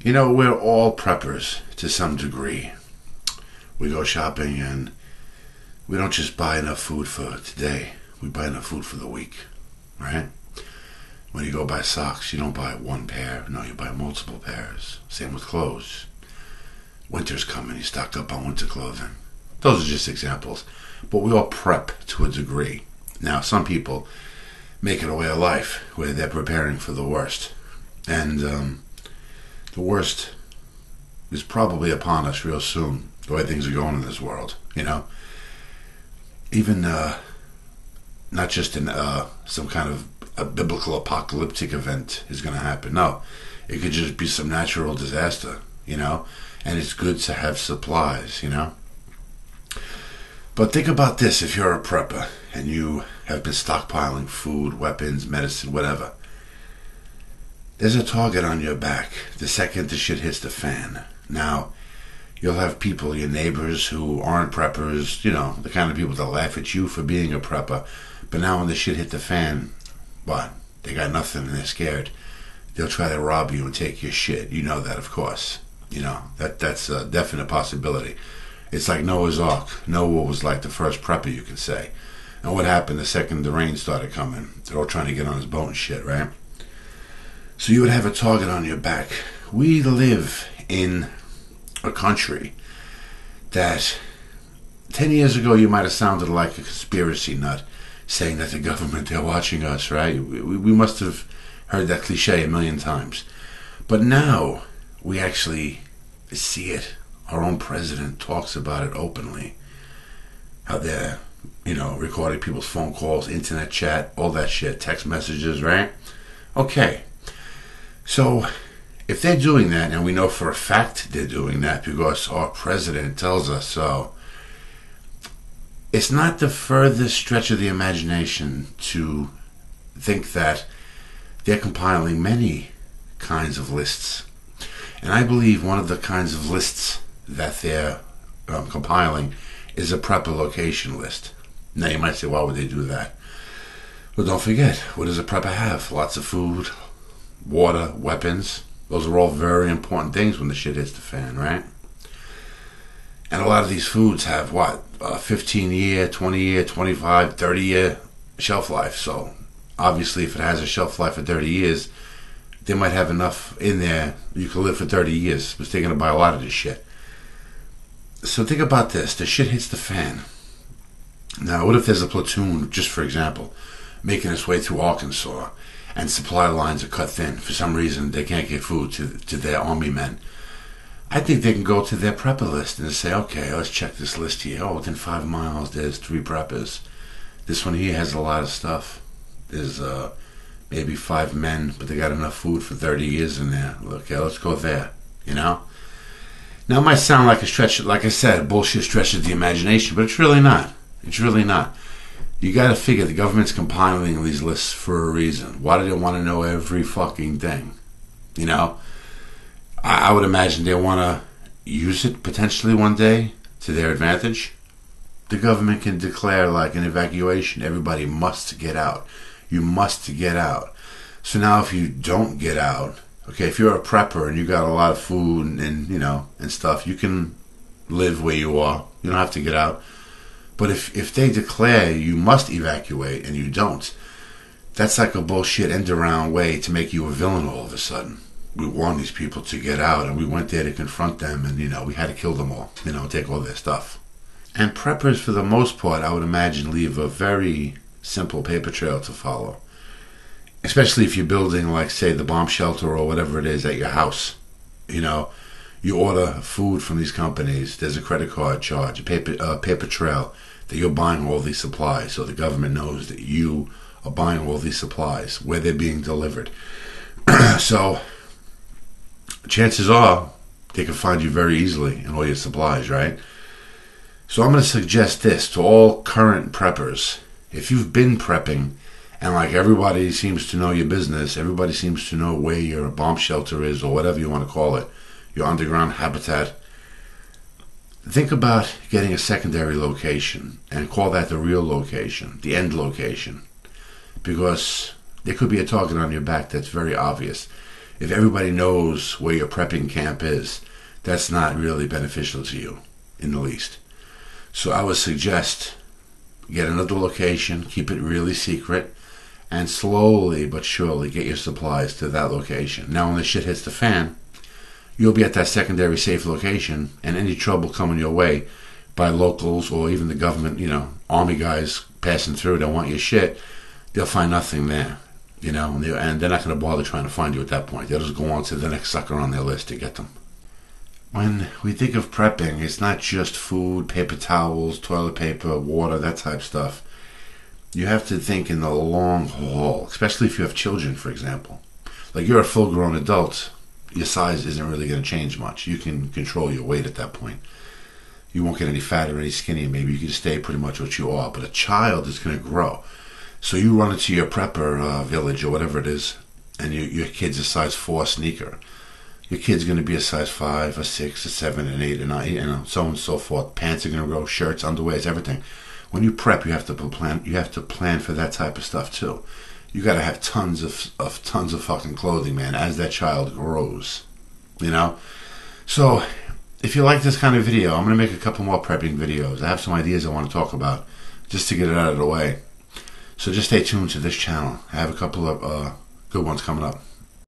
You know, we're all preppers to some degree. We go shopping and we don't just buy enough food for today. We buy enough food for the week, right? When you go buy socks, you don't buy one pair. No, you buy multiple pairs. Same with clothes. Winter's coming, you stock up on winter clothing. Those are just examples. But we all prep to a degree. Now, some people make it a way of life where they're preparing for the worst. And the worst is probably upon us real soon, the way things are going in this world, you know? Even not just in some kind of a biblical apocalyptic event is going to happen. No, it could just be some natural disaster, you know? And it's good to have supplies, you know? But think about this: if you're a prepper and you have been stockpiling food, weapons, medicine, whatever, there's a target on your back the second the shit hits the fan. Now, you'll have people, your neighbors who aren't preppers, you know, the kind of people that laugh at you for being a prepper. But now when the shit hit the fan, what? They got nothing and they're scared. They'll try to rob you and take your shit. You know that, of course. You know, that's a definite possibility. It's like Noah's Ark. Noah was like the first prepper, you could say. And what happened the second the rain started coming? They're all trying to get on his boat and shit, right? So you would have a target on your back. We live in a country that 10 years ago you might have sounded like a conspiracy nut, saying that the government, they're watching us, right? We must have heard that cliche a million times. But now we actually see it. Our own president talks about it openly. How they're, you know, recording people's phone calls, internet chat, all that shit, text messages, right? Okay. So if they're doing that, and we know for a fact they're doing that because our president tells us so, it's not the furthest stretch of the imagination to think that they're compiling many kinds of lists. And I believe one of the kinds of lists that they're compiling is a prepper location list. Now you might say, why would they do that? Well, don't forget, what does a prepper have? Lots of food, water, weapons. Those are all very important things when the shit hits the fan, right? And a lot of these foods have, 15-year, 20-year, 25, 30-year shelf life. So obviously if it has a shelf life of 30 years, they might have enough in there you can live for 30 years. Because they're going to buy a lot of this shit. So think about this. The shit hits the fan. Now, what if there's a platoon, just for example, making its way through Arkansas, and supply lines are cut thin. For some reason, they can't get food to their army men. I think they can go to their prepper list and say, okay, let's check this list here. Oh, within 5 miles, there's 3 preppers. This one here has a lot of stuff. There's maybe 5 men, but they got enough food for 30 years in there. Okay, let's go there, you know? Now, it might sound like a stretch, like I said, bullshit stretches the imagination, but it's really not. It's really not. You got to figure the government's compiling these lists for a reason. Why do they want to know every fucking thing? You know? I would imagine they want to use it potentially one day to their advantage. The government can declare like an evacuation. Everybody must get out. You must get out. So now if you don't get out, okay, if you're a prepper and you got a lot of food and you know, and stuff, you can live where you are. You don't have to get out. But if they declare you must evacuate and you don't, that's like a bullshit end-around way to make you a villain all of a sudden. We warned these people to get out and we went there to confront them and, you know, we had to kill them all, you know, take all their stuff. And preppers, for the most part, I would imagine, leave a very simple paper trail to follow. Especially if you're building, like, say, the bomb shelter or whatever it is at your house. You know, you order food from these companies, there's a credit card charge, a paper trail that you're buying all these supplies, so the government knows that you are buying all these supplies, where they're being delivered. So, chances are, they can find you very easily in all your supplies, right? So I'm going to suggest this to all current preppers. If you've been prepping, and like everybody seems to know your business, everybody seems to know where your bomb shelter is, or whatever you want to call it, your underground habitat, think about getting a secondary location and call that the real location, the end location. Because there could be a target on your back that's very obvious. if everybody knows where your prepping camp is, that's not really beneficial to you in the least. So I would suggest get another location, keep it really secret, and slowly but surely get your supplies to that location. Now when the shit hits the fan, you'll be at that secondary safe location, and any trouble coming your way by locals or even the government, army guys passing through that want your shit, they'll find nothing there, and they're not going to bother trying to find you at that point. They'll just go on to the next sucker on their list to get them. When we think of prepping, it's not just food, paper towels, toilet paper, water, that type stuff. You have to think in the long haul, especially if you have children, for example. Like you're a full-grown adult, your size isn't really going to change much. You can control your weight at that point. You won't get any fatter or any skinnier. Maybe you can stay pretty much what you are. But a child is going to grow. So you run into your prepper village or whatever it is, and your kid's a size 4 sneaker. Your kid's going to be a size 5, a 6, a 7, an 8, a 9, so on and so forth. Pants are going to grow, shirts, underwears, everything. When you prep, you have to plan. You have to plan for that type of stuff too. You got to have tons of fucking clothing, man, as that child grows. So if you like this kind of video, I'm going to make a couple more prepping videos. I have some ideas I want to talk about just to get it out of the way. So just stay tuned to this channel. I have a couple of good ones coming up.